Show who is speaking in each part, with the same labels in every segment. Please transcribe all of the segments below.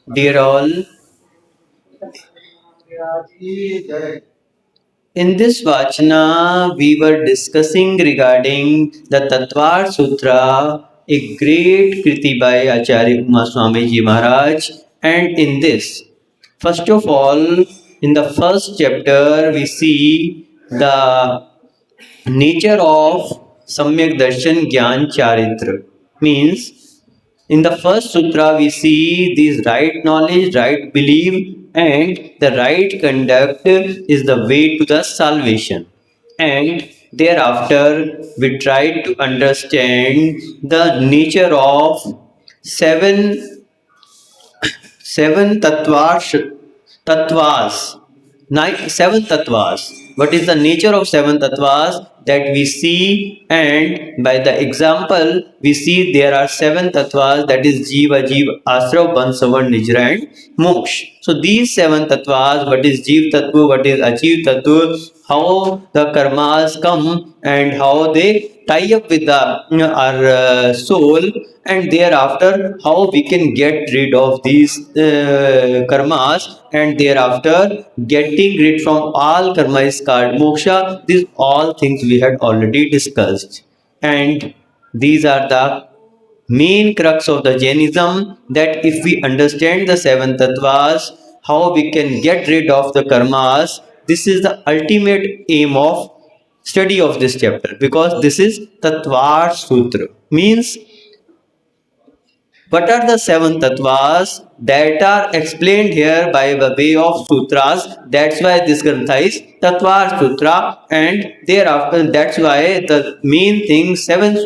Speaker 1: Dear all, in this Vachana, we were discussing regarding the Tatvar Sutra, a great Kriti by Acharya Uma Swamiji Maharaj. And in this, first of all, in the first chapter, we see the nature of Samyak Darshan Gyan Charitra. Means in the first sutra, we see this right knowledge, right belief, and the right conduct is the way to the salvation. And thereafter, we try to understand the nature of seven seven tattvas, seven tattvas. What is the nature of seven tattvas that we see, and by the example we see there are seven tattvas, that is jiva, jiva, asrav, bansavan, nijra and moksha. So these seven tattvas, what is jiv tattva, what is ajiv tattva, how the karmas come and how they tie up with our soul, and thereafter how we can get rid of these karmas, and thereafter getting rid from all karma is called moksha. These all things we had already discussed, and these are the main crux of the Jainism, that if we understand the seven tattvas, how we can get rid of the karmas. This is the ultimate aim of study of this chapter, because this is Tattvar Sutra. Means, what are the seven tattvas that are explained here by the way of sutras? That's why this grantha is Tattvar Sutra, and thereafter that's why the main thing seven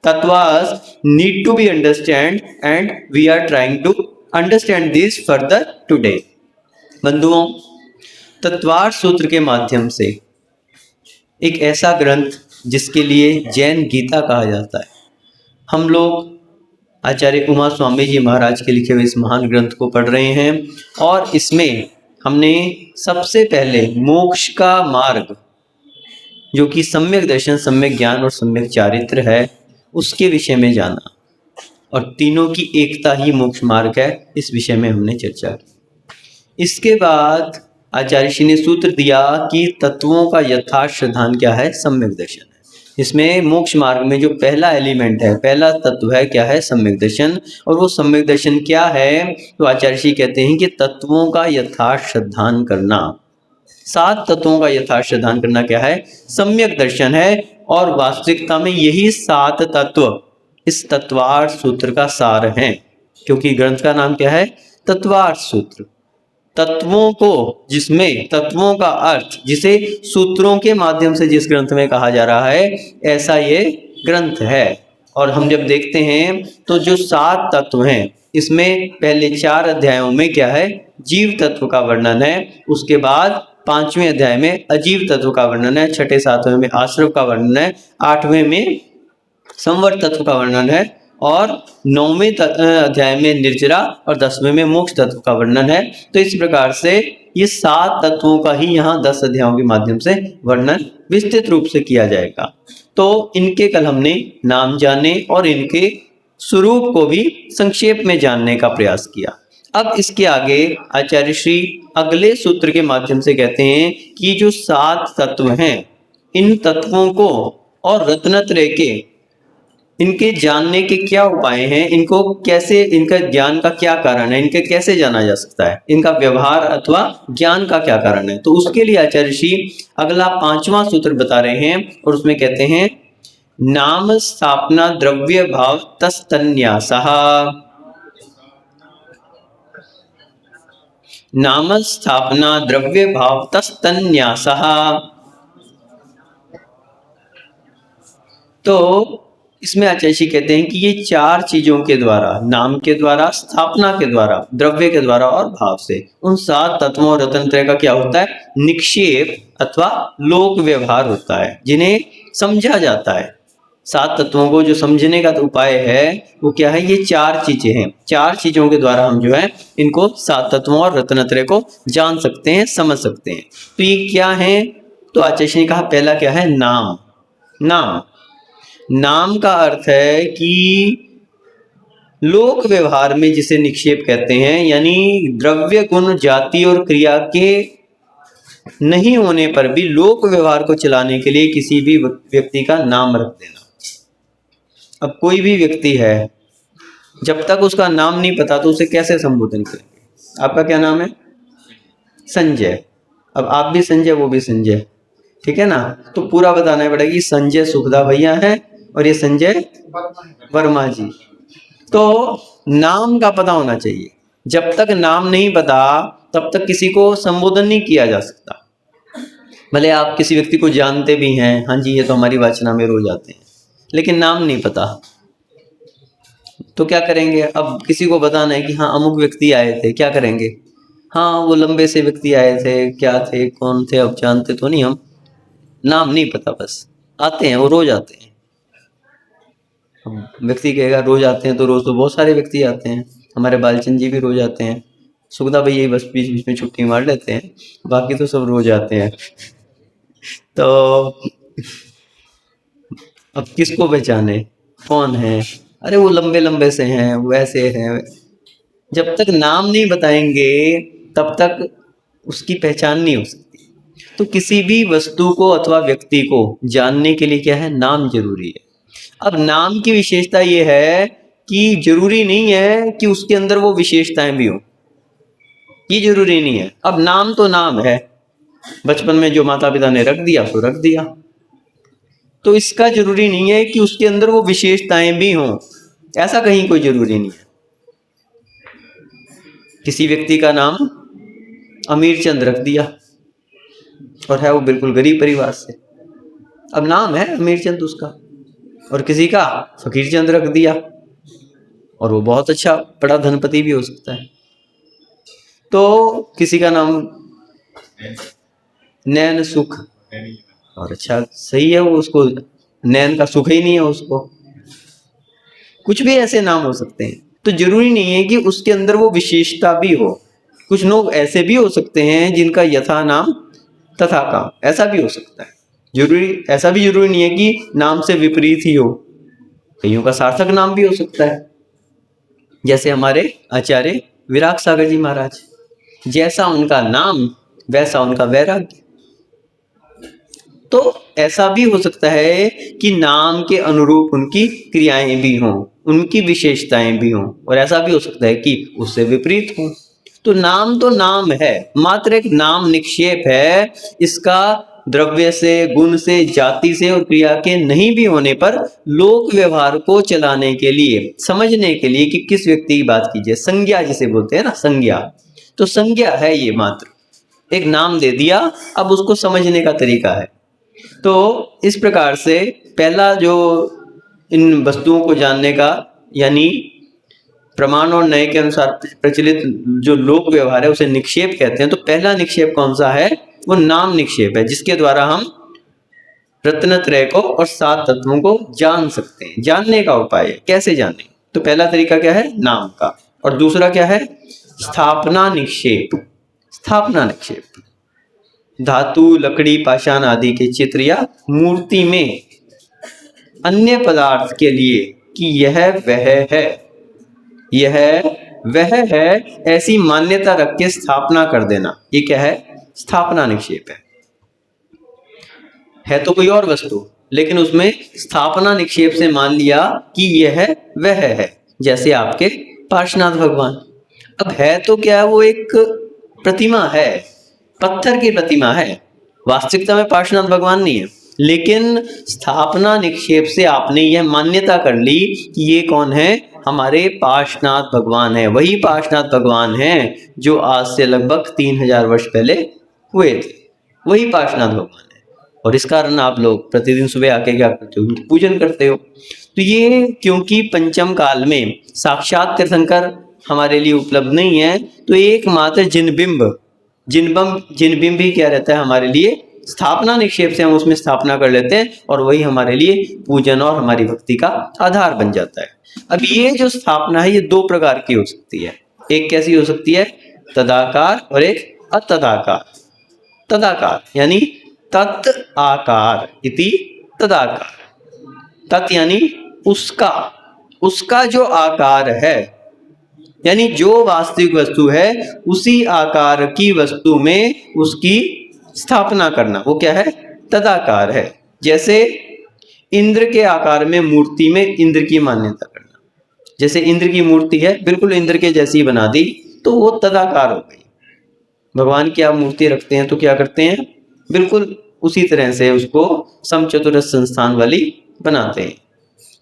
Speaker 1: tattvas need to be understood, and we are trying to understand this further today. बंधुओं, तत्वार सूत्र के माध्यम से एक ऐसा ग्रंथ जिसके लिए जैन गीता कहा जाता है, हम लोग आचार्य उमा स्वामी जी महाराज के लिखे हुए इस महान ग्रंथ को पढ़ रहे हैं, और इसमें हमने सबसे पहले मोक्ष का मार्ग, जो कि सम्यक दर्शन, सम्यक ज्ञान और सम्यक चारित्र है, उसके विषय में जाना, और तीनों की एकता ही मोक्ष मार्ग है, इस विषय में हमने चर्चा की। इसके बाद आचार्य श्री ने सूत्र दिया कि तत्वों का यथार्थ सिद्धांत क्या है, सम्यक दर्शन। इसमें मोक्ष मार्ग में जो पहला एलिमेंट है, पहला तत्व है, क्या है, सम्यक दर्शन। और वो सम्यक दर्शन क्या है, तो आचार्य श्री कहते हैं कि तत्वों का यथार्थ सिद्धांत करना, सात तत्वों का यथार्थ सिद्धांत करना क्या है, सम्यक दर्शन है। और वास्तविकता में यही सात तत्व इस तत्वार्थ सूत्र का सार है, क्योंकि ग्रंथ का नाम क्या है, तत्वार्थ सूत्र। तत्वों को, जिसमें तत्वों का अर्थ, जिसे सूत्रों के माध्यम से जिस ग्रंथ में कहा जा रहा है, ऐसा ये ग्रंथ है। और हम जब देखते हैं तो जो सात तत्व हैं, इसमें पहले 4 अध्यायों में क्या है, जीव तत्व का वर्णन है, उसके बाद 5वें अध्याय में अजीव तत्व का वर्णन है, 6ठे 7वें में आश्रव का वर्णन है, 8वें में संवर तत्व का वर्णन है, और 9वें अध्याय में निर्जरा और 10वें में मोक्ष तत्व का वर्णन है। तो इस प्रकार से ये 7 तत्वों का ही यहाँ 10 अध्यायों के माध्यम से वर्णन विस्तृत रूप से किया जाएगा। तो इनके कल हमने नाम जाने और इनके स्वरूप को भी संक्षेप में जानने का प्रयास किया। अब इसके आगे आचार्य श्री अगले सूत्र के माध्यम से कहते हैं कि जो 7 तत्व हैं, इन तत्वों को और रत्नत्रय के, इनके जानने के क्या उपाय हैं, इनको कैसे, इनका ज्ञान का क्या कारण है, इनके कैसे जाना जा सकता है, इनका व्यवहार अथवा ज्ञान का क्या कारण है। तो उसके लिए आचार्य श्री अगला 5वां सूत्र बता रहे हैं, और उसमें कहते हैं नाम स्थापना द्रव्य भाव तस्तन्यासः। नाम स्थापना द्रव्य भाव तस्तन्यासः। तो इसमें आचार्य जी कहते हैं कि ये 4 चीजों के द्वारा, नाम के द्वारा, स्थापना के द्वारा, द्रव्य के द्वारा और भाव से, उन 7 तत्वों और रत्नत्रय का क्या होता है, निक्षेप अथवा लोक व्यवहार होता है, जिन्हें समझा जाता है। 7 तत्वों को जो समझने का उपाय है वो क्या है, ये 4 चीजें हैं। 4 चीजों के द्वारा हम जो है इनको 7 तत्वों और रत्नत्रय को जान सकते हैं, समझ सकते हैं। तो ये क्या है, तो आचार्य जी ने कहा पहला क्या है, नाम। नाम का अर्थ है कि लोक व्यवहार में जिसे निक्षेप कहते हैं, यानी द्रव्य गुण जाति और क्रिया के नहीं होने पर भी लोक व्यवहार को चलाने के लिए किसी भी व्यक्ति का नाम रख देना। अब कोई भी व्यक्ति है, जब तक उसका नाम नहीं पता तो उसे कैसे संबोधन करेंगे? आपका क्या नाम है? संजय। अब आप भी संजय, वो भी संजय, ठीक है ना? तो पूरा बताना पड़ेगा कि संजय सुखदा भैया है और ये संजय वर्मा जी। तो नाम का पता होना चाहिए। जब तक नाम नहीं पता तब तक किसी को संबोधन नहीं किया जा सकता। भले आप किसी व्यक्ति को जानते भी हैं, हाँ जी ये तो हमारी वाचना में रोज आते हैं, लेकिन नाम नहीं पता तो क्या करेंगे? अब किसी को बताना है कि हाँ अमुक व्यक्ति आए थे, क्या करेंगे? हाँ वो लंबे से व्यक्ति आए थे, क्या थे, कौन थे, अब जानते तो नहीं हम, नाम नहीं पता, बस आते हैं, वो रोज आते हैं। व्यक्ति कहेगा रोज आते हैं तो रोज तो बहुत सारे व्यक्ति आते हैं, हमारे बालचंद जी भी रोज आते हैं, सुखदा भैया ही बस बीच बीच में छुट्टी मार लेते हैं, बाकी तो सब रोज आते हैं। तो अब किसको पहचाने कौन है? अरे वो लंबे लंबे से हैं, वैसे हैं। जब तक नाम नहीं बताएंगे तब तक उसकी पहचान नहीं हो सकती। तो किसी भी वस्तु को अथवा व्यक्ति को जानने के लिए क्या है? नाम जरूरी है। अब नाम की विशेषता ये है कि जरूरी नहीं है कि उसके अंदर वो विशेषताएं भी हो, ये जरूरी नहीं है। अब नाम तो नाम है, बचपन में जो माता पिता ने रख दिया तो रख दिया, तो इसका जरूरी नहीं है कि उसके अंदर वो विशेषताएं भी हों, ऐसा कहीं कोई जरूरी नहीं है। किसी व्यक्ति का नाम अमीर चंद रख दिया और है वो बिल्कुल गरीब परिवार से, अब नाम है अमीर चंद उसका, और किसी का फकीर चंद रख दिया और वो बहुत अच्छा बड़ा धनपति भी हो सकता है। तो किसी का नाम नैन सुख, और अच्छा सही है, वो उसको नैन का सुख ही नहीं है उसको, कुछ भी ऐसे नाम हो सकते हैं। तो जरूरी नहीं है कि उसके अंदर वो विशेषता भी हो। कुछ लोग ऐसे भी हो सकते हैं जिनका यथा नाम तथा काम, ऐसा भी हो सकता है। जरूरी ऐसा भी जरूरी नहीं है कि नाम से विपरीत ही हो, कईयों का सार्थक नाम भी हो सकता है, जैसे हमारे आचार्य विराग सागर जी महाराज, जैसा उनका नाम वैसा उनका वैराग्य। तो ऐसा भी हो सकता है कि नाम के अनुरूप उनकी क्रियाएं भी हों, उनकी विशेषताएं भी हों, और ऐसा भी हो सकता है कि उससे विपरीत हों। तो नाम है, मात्र एक नाम निक्षेप है। इसका द्रव्य से, गुण से, जाति से और क्रिया के नहीं भी होने पर लोक व्यवहार को चलाने के लिए, समझने के लिए कि किस व्यक्ति की बात कीजिए, संज्ञा जिसे बोलते हैं ना, संज्ञा, तो संज्ञा है ये, मात्र एक नाम दे दिया, अब उसको समझने का तरीका है। तो इस प्रकार से पहला जो इन वस्तुओं को जानने का, यानी प्रमाण और नए के अनुसार प्रचलित जो लोक व्यवहार है उसे निक्षेप कहते हैं। तो पहला निक्षेप कौन सा है? वो नाम निक्षेप है, जिसके द्वारा हम रत्नत्रय को और 7 तत्वों को जान सकते हैं। जानने का उपाय कैसे जाने? तो पहला तरीका क्या है? नाम का। और दूसरा क्या है? स्थापना निक्षेप। स्थापना निक्षेप धातु, लकड़ी, पाषाण आदि के चित्र या मूर्ति में अन्य पदार्थ के लिए कि यह वह है, यह वह है, ऐसी मान्यता रख के स्थापना कर देना, ये क्या है? स्थापना निक्षेप है तो कोई और वस्तु, लेकिन उसमें स्थापना निक्षेप से मान लिया कि यह वह है, जैसे आपके पार्श्वनाथ भगवान। अब है तो क्या है? वो एक प्रतिमा है, पत्थर की प्रतिमा है, वास्तविकता में पार्श्वनाथ भगवान नहीं है, लेकिन स्थापना निक्षेप से आपने यह मान्यता कर ली कि ये कौन है? हमारे पार्श्वनाथ भगवान है। वही पार्श्वनाथ भगवान है जो आज से लगभग 3000 वर्ष पहले हुए थे, वही पार्श्वनाथ भगवान है। और इस कारण आप लोग प्रतिदिन सुबह आके क्या करते हो? उनकी पूजन करते हो। तो ये क्योंकि पंचम काल में साक्षात तीर्थंकर हमारे लिए उपलब्ध नहीं है, तो एकमात्र जिनबिंब ही क्या रहता है हमारे लिए? स्थापना निक्षेप से हम उसमें स्थापना कर लेते हैं और वही हमारे लिए पूजन और हमारी भक्ति का आधार बन जाता है। अब ये जो स्थापना है ये 2 प्रकार की हो सकती है। एक कैसी हो सकती है? तदाकार और एक अतदाकार। तदाकार यानी तत् आकार इति तदाकार। तत् यानी उसका, उसका जो आकार है, यानी जो वास्तविक वस्तु है उसी आकार की वस्तु में उसकी स्थापना करना, वो क्या है? तदाकार है। जैसे इंद्र के आकार में मूर्ति में इंद्र की मान्यता करना, जैसे इंद्र की मूर्ति है बिल्कुल इंद्र के जैसी बना दी तो वो तदाकार हो गई। भगवान की आप मूर्ति रखते हैं तो क्या करते हैं? बिल्कुल उसी तरह से उसको समचतुरस्र संस्थान वाली बनाते हैं,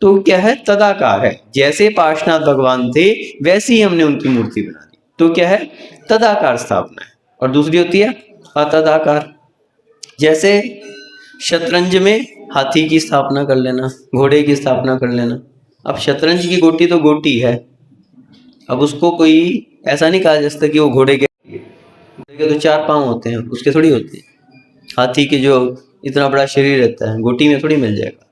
Speaker 1: तो क्या है? तदाकार है। जैसे पार्श्वनाथ भगवान थे वैसे ही हमने उनकी मूर्ति बना दी, तो क्या है? तदाकार स्थापना है। और दूसरी होती है अतदाकार, जैसे शतरंज में हाथी की स्थापना कर लेना, घोड़े की स्थापना कर लेना। अब शतरंज की गोटी तो गोटी है, अब उसको कोई ऐसा नहीं कहा जा सकता कि वो घोड़े के तो 4 पांव होते हैं, उसके थोड़ी होते हैं। हाथी के जो इतना बड़ा शरीर रहता है गोटी में थोड़ी मिल जाएगा।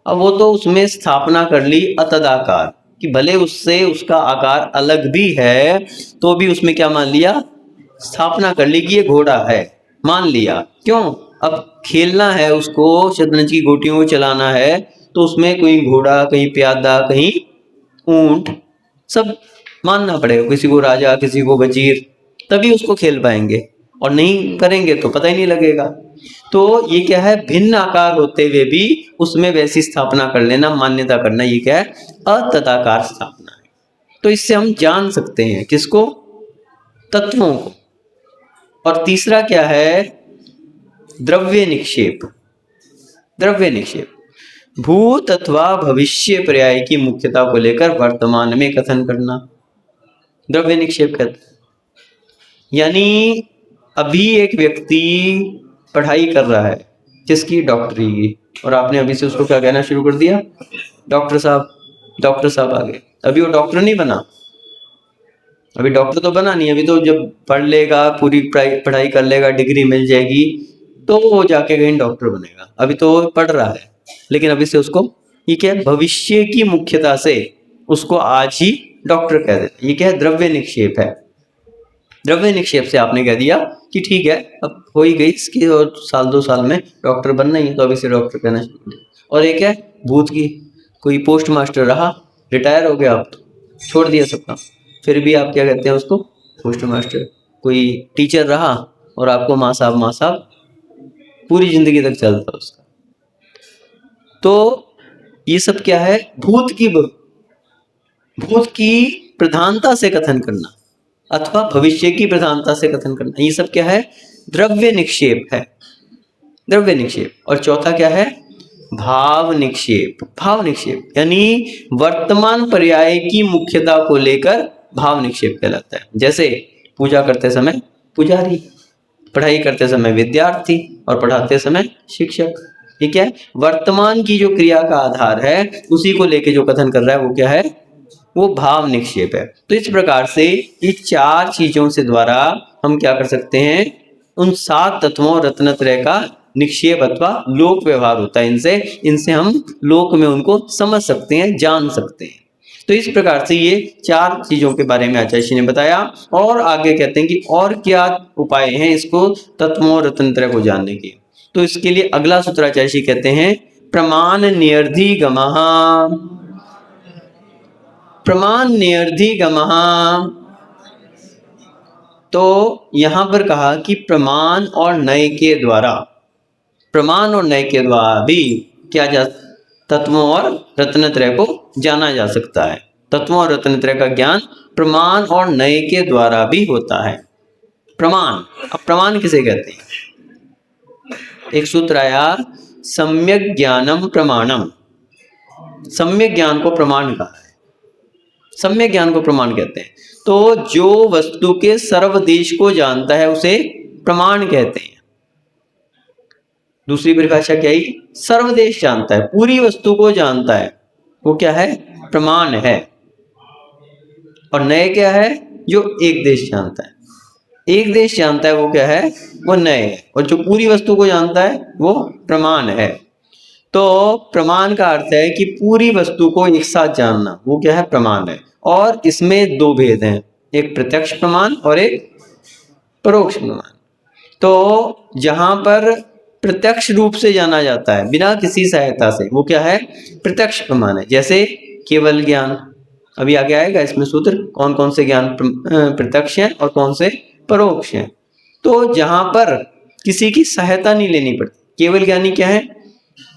Speaker 1: अब वो तो उसमें स्थापना कर ली अतदाकार, कि भले उससे उसका आकार अलग भी है तो भी उसमें क्या मान लिया? स्थापना कर ली कि ये घोड़ा है, मान लिया। क्यों? अब खेलना है उसको, शतरंज की गोटियों को चलाना है, तो उसमें कोई घोड़ा, कहीं प्यादा, कहीं ऊंट, सब मानना पड़ेगा। किसी को राजा, किसी को वजीर, तभी उसको खेल पाएंगे, और नहीं करेंगे तो पता ही नहीं लगेगा। तो ये क्या है? भिन्न आकार होते हुए भी उसमें वैसी स्थापना कर लेना, मान्यता करना, ये क्या है? अतदाकार स्थापना है। तो इससे हम जान सकते हैं किसको? तत्वों को। और तीसरा क्या है? द्रव्य निक्षेप। द्रव्य निक्षेप भूत अथवा भविष्य पर्याय की मुख्यता को लेकर वर्तमान में कथन करना, द्रव्य निक्षेप कहते हैं। यानी अभी एक व्यक्ति पढ़ाई कर रहा है जिसकी डॉक्टरी की, और आपने अभी से उसको क्या कहना शुरू कर दिया? डॉक्टर साहब, डॉक्टर साहब आ गए। अभी वो डॉक्टर नहीं बना, अभी डॉक्टर तो बना नहीं, अभी तो जब पढ़ लेगा, पूरी पढ़ाई कर लेगा, डिग्री मिल जाएगी, तो वो जाके कहीं डॉक्टर बनेगा। अभी तो पढ़ रहा है, लेकिन अभी से उसको ये क्या है? भविष्य की मुख्यता से उसको आज ही डॉक्टर कह देते। ये क्या है? द्रव्य निक्षेप है। द्रव्य निक्षेप से आपने कह दिया कि ठीक है, अब हो ही गई इसकी, और 1-2 साल में डॉक्टर बनना ही है, तो अभी से डॉक्टर कहना शुरू कर। और एक है भूत की, कोई पोस्ट मास्टर रहा, रिटायर हो गया, आप तो छोड़ दिया सब काम, फिर भी आप क्या कहते हैं उसको? Post master. कोई टीचर रहा और आपको माँ साहब पूरी जिंदगी तक चलता उसका। तो ये सब क्या है? भूत की प्रधानता से कथन करना अथवा भविष्य की प्रधानता से कथन करना, ये सब क्या है? द्रव्य निक्षेप है। द्रव्य निक्षेप। और चौथा क्या है? भाव निक्षेप। भाव निक्षेप यानी वर्तमान पर्याय की मुख्यता को लेकर भाव निक्षेप कहलाता है। जैसे पूजा करते समय पुजारी, पढ़ाई करते समय विद्यार्थी, और पढ़ाते समय शिक्षक। ठीक है? वर्तमान की जो क्रिया का आधार है उसी को लेके जो कथन कर रहा है वो क्या है? वो भाव निक्षेप है। तो इस प्रकार से ये 4 चीजों से द्वारा हम क्या कर सकते हैं? उन 7 तत्वों रत्नत्रय का निक्षेप अथवा लोक व्यवहार होता है। इनसे हम लोक में उनको समझ सकते हैं, जान सकते हैं। तो इस प्रकार से ये 4 चीजों के बारे में आचार्य ने बताया। और आगे कहते हैं कि और क्या उपाय हैं इसको तत्वों रत्नत्रय को जानने के। तो इसके लिए अगला सूत्र आचार्य कहते हैं प्रमाण नियर्धिगमः। प्रमाण नियर्धिगमः, तो यहां पर कहा कि प्रमाण और नय के द्वारा, प्रमाण और नय के द्वारा भी क्या जा तत्वों और रत्नत्रय को जाना जा सकता है। तत्वों और रत्नत्रय का ज्ञान प्रमाण और नय के द्वारा भी होता है। प्रमाण, अब प्रमाण किसे कहते हैं? एक सूत्र आया सम्यक ज्ञानम प्रमाणम। सम्यक ज्ञान को प्रमाण कहा है, सम्यक ज्ञान को प्रमाण कहते हैं। तो जो वस्तु के सर्वदेश को जानता है उसे प्रमाण कहते हैं। दूसरी परिभाषा क्या है? सर्वदेश जानता है, पूरी वस्तु को जानता है, वो क्या है? प्रमाण है। और नय क्या है? जो एक देश जानता है, एक देश जानता है, वो क्या है? वो नय है। और जो पूरी वस्तु को जानता है वो प्रमाण है। तो प्रमाण का अर्थ है कि पूरी वस्तु को एक साथ जानना, वो क्या है? प्रमाण है। और इसमें 2 भेद हैं, एक प्रत्यक्ष प्रमाण और एक परोक्ष प्रमाण। तो जहां पर प्रत्यक्ष रूप से जाना जाता है बिना किसी सहायता से, वो क्या है? प्रत्यक्ष प्रमाण है। जैसे केवल ज्ञान। अभी आगे आएगा इसमें सूत्र कौन कौन से ज्ञान प्रत्यक्ष हैं और कौन से परोक्ष हैं। तो जहां पर किसी की सहायता नहीं लेनी पड़ती, केवल ज्ञानी क्या है,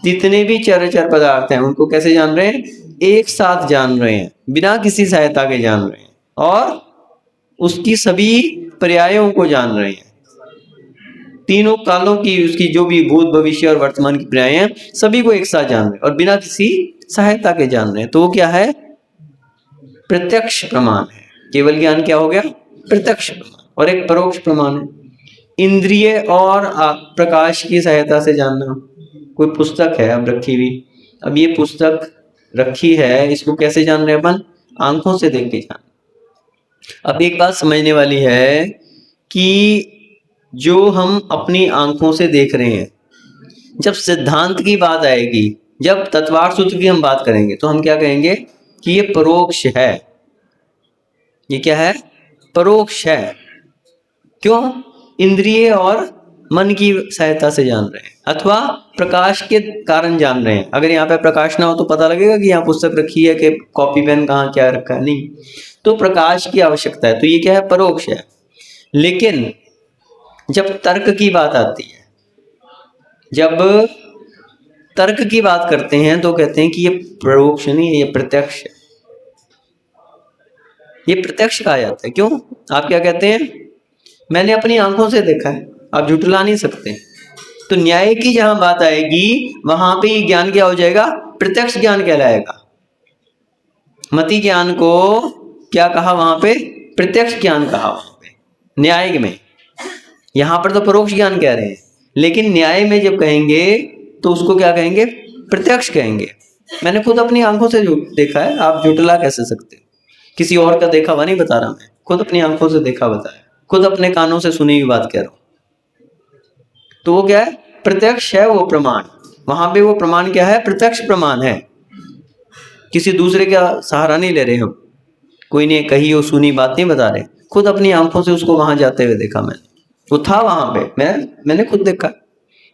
Speaker 1: जितने भी चर पदार्थ हैं उनको कैसे जान रहे हैं, एक साथ जान रहे हैं, बिना किसी सहायता के जान रहे हैं, और उसकी सभी पर्यायों को जान रहे हैं, तीनों कालों की उसकी जो भी भूत भविष्य और वर्तमान की पर्याय हैं सभी को एक साथ जान रहे हैं और बिना किसी सहायता के जान रहे हैं। तो वो क्या है, प्रत्यक्ष प्रमाण है। केवल ज्ञान क्या हो गया, प्रत्यक्ष प्रमाण। और एक परोक्ष प्रमाण है, इंद्रिय और प्रकाश की सहायता से जानना। कोई पुस्तक है अब रखी हुई, अब ये पुस्तक रखी है, इसको कैसे जान रहे हैं अपन, आंखों से देख के जान। अब एक बात समझने वाली है कि जो हम अपनी आंखों से देख रहे हैं, जब सिद्धांत की बात आएगी, जब तत्वार्थ सूत्र की हम बात करेंगे तो हम क्या कहेंगे कि ये परोक्ष है। ये क्या है, परोक्ष है। क्यों, इंद्रिय और मन की सहायता से जान रहे हैं अथवा प्रकाश के कारण जान रहे हैं। अगर यहाँ पे प्रकाश ना हो तो पता लगेगा कि यहाँ पुस्तक रखी है कि कॉपी पेन कहाँ क्या रखा है, नहीं, तो प्रकाश की आवश्यकता है। तो ये क्या है, परोक्ष है। लेकिन जब तर्क की बात आती है, जब तर्क की बात करते हैं तो कहते हैं कि ये परोक्ष नहीं है, ये प्रत्यक्ष है। ये प्रत्यक्ष कहा जाता है। क्यों, आप क्या कहते हैं, मैंने अपनी आंखों से देखा है, आप झुठला नहीं सकते। तो न्याय की जहां बात आएगी वहां पे ये ज्ञान क्या हो जाएगा, प्रत्यक्ष ज्ञान कहलाएगा। मति ज्ञान को क्या कहा वहां पे, प्रत्यक्ष ज्ञान कहा वहां पे न्याय में। यहां पर तो परोक्ष ज्ञान कह रहे हैं, लेकिन न्याय में जब कहेंगे तो उसको क्या कहेंगे, प्रत्यक्ष कहेंगे। मैंने खुद अपनी आंखों से देखा है, आप झुठला कैसे सकते हो, किसी और का देखा हुआ नहीं बता रहा, मैं खुद अपनी आंखों से देखा बताया, खुद अपने कानों से सुनी हुई बात कह रहा हूं। तो वो क्या है, प्रत्यक्ष है वो प्रमाण। वहां पे वो प्रमाण क्या है, प्रत्यक्ष प्रमाण है। किसी दूसरे का सहारा नहीं ले रहे हम, कोई ने कही हो सुनी बात नहीं बता रहे, खुद अपनी आंखों से उसको वहां जाते हुए देखा मैंने, वो था वहां पे, मैंने खुद देखा।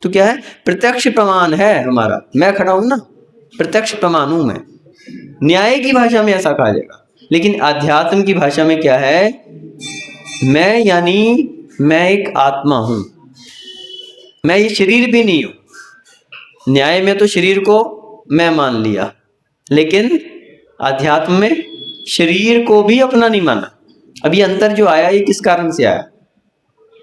Speaker 1: तो क्या है, प्रत्यक्ष प्रमाण है हमारा। मैं खड़ा हूं ना, प्रत्यक्ष प्रमाण हूं मैं। न्याय की भाषा में ऐसा कहा जाएगा, लेकिन अध्यात्म की भाषा में क्या है, मैं यानी मैं एक आत्मा हूं, मैं ये शरीर भी नहीं हूं। न्याय में तो शरीर को मैं मान लिया, लेकिन अध्यात्म में शरीर को भी अपना नहीं माना। अब ये अंतर जो आया ये किस कारण से आया,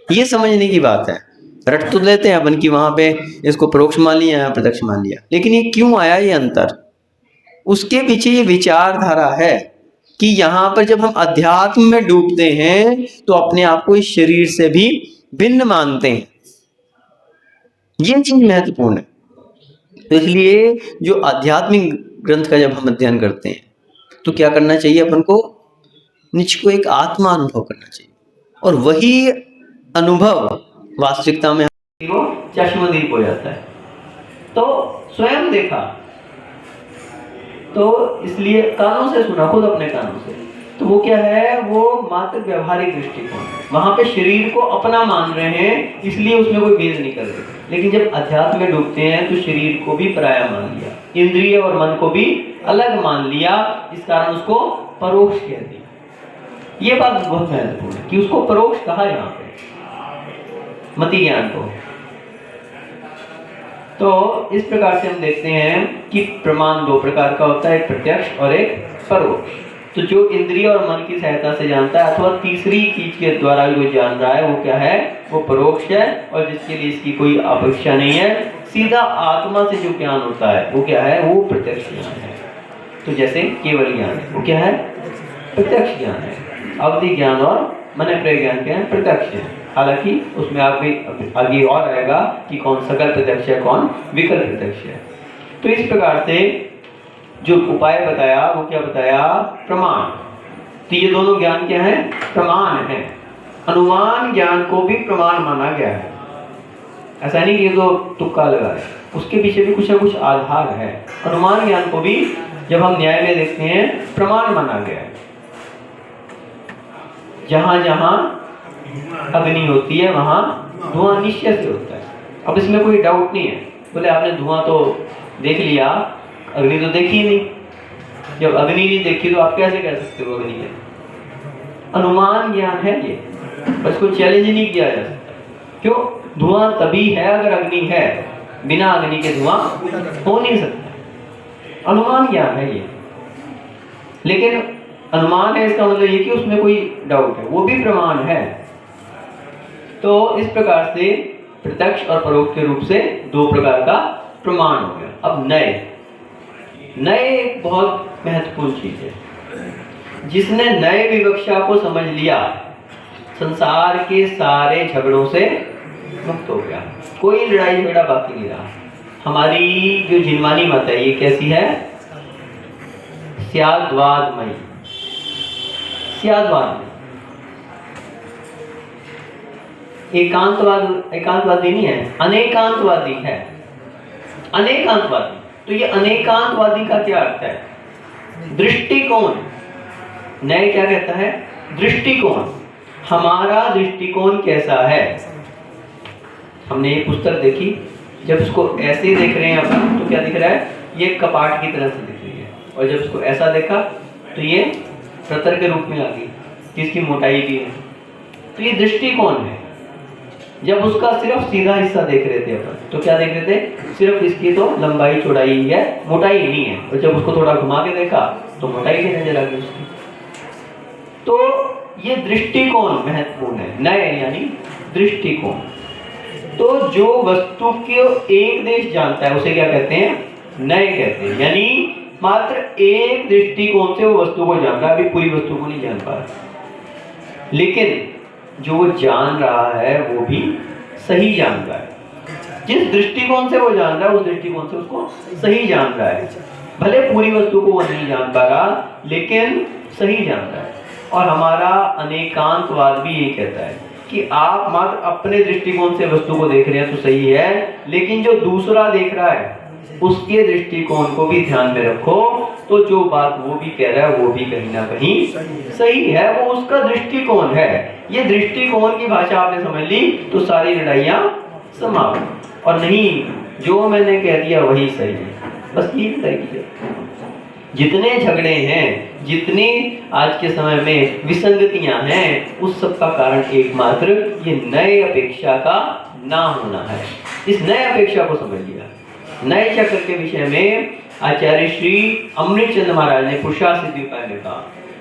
Speaker 1: ये समझने की बात है। रट तो लेते हैं अपन की वहां पे इसको परोक्ष मान लिया, यहाँ प्रत्यक्ष मान लिया, लेकिन ये क्यों आया ये अंतर, उसके पीछे ये विचारधारा है कि यहाँ पर जब हम अध्यात्म में डूबते हैं तो अपने आप को इस शरीर से भी भिन्न मानते हैं। ये चीज महत्वपूर्ण है। तो इसलिए जो आध्यात्मिक ग्रंथ का जब हम अध्ययन करते हैं तो क्या करना चाहिए अपन को, निज को एक आत्मा अनुभव करना चाहिए, और वही अनुभव वास्तविकता में चश्मदीप हो जाता है। तो स्वयं देखा, तो इसलिए कानों से सुना, खुद अपने कानों से, तो वो क्या है, वो मात्र व्यवहारिक दृष्टिकोण है। वहां पे शरीर को अपना मान रहे हैं, इसलिए उसमें कोई भेद नहीं कर रहे। लेकिन जब अध्यात्म में डूबते हैं तो शरीर को भी पराया मान लिया, इंद्रिय और मन को भी अलग मान लिया, इस कारण उसको परोक्ष कह दिया। ये बात बहुत महत्वपूर्ण है कि उसको परोक्ष कहा यहाँ पे, मति ज्ञान को। तो इस प्रकार से हम देखते हैं कि प्रमाण दो प्रकार का होता है, एक प्रत्यक्ष और एक परोक्ष। तो जो इंद्रिय और मन की सहायता से जानता है अथवा तीसरी चीज के द्वारा जो जान रहा है वो क्या है, वो परोक्ष है। और जिसके लिए इसकी कोई अपेक्षा नहीं है, सीधा आत्मा से जो ज्ञान होता है वो क्या है, वो प्रत्यक्ष ज्ञान है। तो जैसे केवल ज्ञान है वो क्या है, प्रत्यक्ष ज्ञान है। अवधि ज्ञान और मन प्रिय ज्ञान क्या है, प्रत्यक्ष है। हालांकि उसमें आगे और आएगा कि कौन सकल प्रत्यक्ष है, कौन विकल्प प्रत्यक्ष है। तो इस प्रकार से जो उपाय बताया वो क्या बताया, प्रमाण। तो ये दोनों ज्ञान क्या है, प्रमाण है। अनुमान ज्ञान को भी प्रमाण माना गया है, ऐसा नहीं कि ये तो तुक्का लगा है, उसके पीछे भी कुछ ना कुछ आधार है। अनुमान ज्ञान को भी जब हम न्याय में देखते हैं प्रमाण माना गया है। जहां जहां अग्नि होती है वहां धुआं निश्चय से होता है। अब इसमें कोई डाउट नहीं है। बोले आपने धुआं तो देख लिया, अग्नि तो देखी ही नहीं, जब अग्नि नहीं देखी तो आप कैसे कह सकते हो अग्नि है? अनुमान ज्ञान है ये, बस को चैलेंज नहीं किया जा सकता। क्यों? धुआं तभी है अगर अग्नि है, बिना अग्नि के धुआं हो नहीं सकता। अनुमान ज्ञान है ये, लेकिन अनुमान है इसका मतलब ये कि उसमें कोई डाउट है, वो भी प्रमाण है। तो इस प्रकार से प्रत्यक्ष और परोक्ष के रूप से दो प्रकार का प्रमाण हो गया। अब नए एक बहुत महत्वपूर्ण चीज है। जिसने नए विवक्षा को समझ लिया, संसार के सारे झगड़ों से मुक्त हो गया, कोई लड़ाई झगड़ा बाकी नहीं रहा। हमारी जो जिनवानी मत है ये कैसी है? स्याद्वादमयी, स्याद्वादमयी। एकांतवादी नहीं है, अनेकांतवादी है। अनेकांतवादी, तो ये अनेकांतवादी का क्या अर्थ है? दृष्टिकोण। नए क्या कहता है? दृष्टिकोण। हमारा दृष्टिकोण कैसा है? हमने ये पुस्तक देखी, जब उसको ऐसे देख रहे हैं अपन तो क्या दिख रहा है? ये कपाट की तरह से दिख रही है, और जब उसको ऐसा देखा तो ये प्रतर के रूप में आ गई, जिसकी मोटाई भी है। तो ये दृष्टिकोण है। जब उसका सिर्फ सीधा हिस्सा देख रहे थे अपन तो क्या देख रहे थे? सिर्फ इसकी तो लंबाई चौड़ाई है, मोटाई नहीं है। और जब उसको थोड़ा घुमा के देखा तो मोटाई भी नजर आ गई उसकी। तो ये दृष्टिकोण महत्वपूर्ण है। नए यानी दृष्टिकोण। तो जो वस्तु को एक देश जानता है उसे क्या कहते हैं? नए कहते हैं। यानी मात्र एक दृष्टिकोण से वो वस्तु को जान रहा है, अभी पूरी वस्तु को नहीं जान पा रहा, लेकिन जो वो जान रहा है वो भी सही जान रहा है। जिस दृष्टिकोण से वो जान रहा है उस दृष्टिकोण से उसको सही जान रहा है। भले पूरी वस्तु को वो नहीं जान पा रहा, लेकिन सही जान रहा है। और हमारा अनेकांतवाद भी ये कहता है कि आप मात्र अपने दृष्टिकोण से वस्तु को देख रहे हैं तो सही है, लेकिन जो दूसरा देख रहा है उसके दृष्टिकोण को भी ध्यान में रखो, तो जो बात वो भी कह रहा है वो भी कहीं ना कहीं सही है। वो उसका दृष्टिकोण है। ये दृष्टिकोण की भाषा आपने समझ ली तो सारी लड़ाइयाँ समाप्त। और नहीं, जो मैंने कह दिया वही सही है, बस ये तय किया। जितने झगड़े हैं, जितनी आज के समय में विसंगतियां हैं, उस सब का कारण एकमात्र ये नए अपेक्षा का ना होना है। इस नए अपेक्षा को समझ लिया। नए चक्र के विषय में आचार्य श्री अमृतचंद महाराज ने पुरुषार्थ सिद्धि उपाय में कहा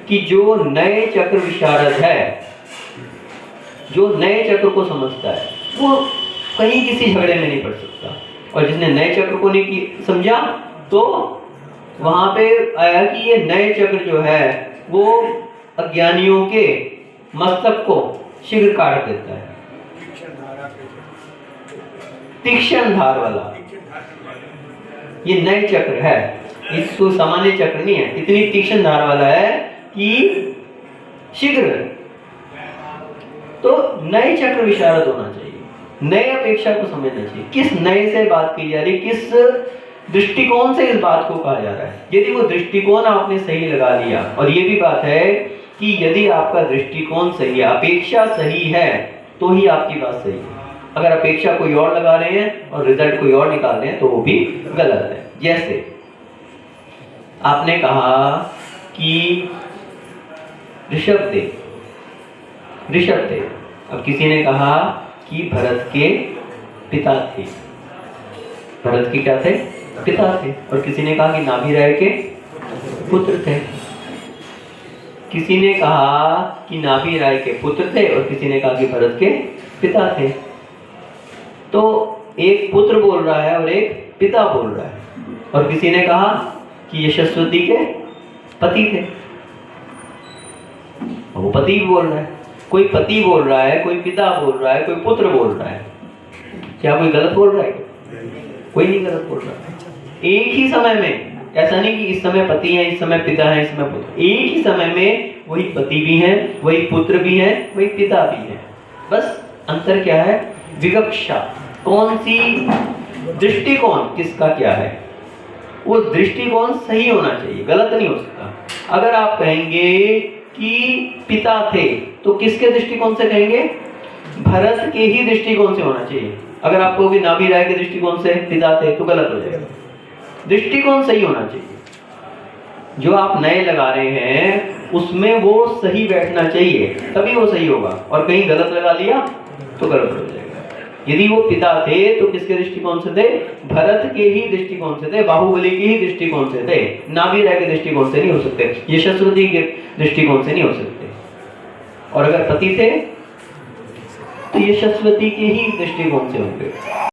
Speaker 1: कि जो नए चक्र विशारद है, जो नए चक्र को समझता है, वो कहीं किसी झगड़े में नहीं पड़ सकता। और जिसने नए चक्र को नहीं समझा तो वहां पे आया कि ये नए चक्र जो है वो अज्ञानियों के मस्तक को शीघ्र काट देता है। तीक्ष्ण धार वाला ये नए चक्र है, इसको सामान्य चक्र नहीं है, इतनी तीक्ष्ण धार वाला है कि शीघ्र। तो नए चक्र विशारद होना चाहिए, नए अपेक्षा को समझना चाहिए। किस नए से बात की जा रही, किस दृष्टिकोण से इस बात को कहा जा रहा है। यदि वो दृष्टिकोण आपने सही लगा लिया, और ये भी बात है कि यदि आपका दृष्टिकोण सही है, अपेक्षा सही है, तो ही आपकी बात सही है। अगर अपेक्षा कोई और लगा रहे हैं और रिजल्ट कोई और निकाल रहे हैं तो वो भी गलत है। जैसे आपने कहा कि ऋषभदेव, अब किसी ने कहा कि भरत के पिता थे, भरत के क्या थे? पिता थे। और किसी ने कहा कि नाभि राय के पुत्र थे। किसी ने कहा कि नाभि राय के पुत्र थे और किसी ने कहा कि भरत के पिता थे। तो एक पुत्र बोल रहा है और एक पिता बोल रहा है। और किसी ने कहा कि यशस्वती के पति थे, वो पति बोल रहा है। कोई पति बोल रहा है, कोई पिता बोल रहा है, कोई पुत्र बोल रहा है। क्या कोई गलत बोल रहा है? कोई नहीं गलत बोल रहा है। एक ही समय में, ऐसा नहीं कि इस समय पति है, इस समय पिता है, इस समय पुत्र। एक ही समय में वही पति भी है, वही पुत्र भी है, वही पिता भी है। बस अंतर क्या है? विवक्षा। कौन सी दृष्टिकोण किसका क्या है, वो दृष्टिकोण सही होना चाहिए, गलत नहीं हो सकता। अगर आप कहेंगे कि पिता थे तो किसके दृष्टिकोण से कहेंगे? भरत के ही दृष्टिकोण से होना चाहिए। अगर आप कहोगे नाभि राय के दृष्टिकोण से पिता थे तो गलत हो जाएगा। दृष्टिकोण सही होना चाहिए। जो आप नए लगा रहे हैं उसमें वो सही बैठना चाहिए, तभी वो सही होगा। और कहीं गलत लगा लिया तो गलत हो जाएगा। यदि वो पिता थे तो किसके दृष्टिकोण से थे? भरत के ही दृष्टिकोण से थे, बाहुबली के ही दृष्टिकोण से थे, नाभीरा के दृष्टिकोण से नहीं हो सकते, यशस्वती के दृष्टिकोण से नहीं हो सकते। और अगर पति थे तो यशस्वती के ही दृष्टिकोण से होंगे।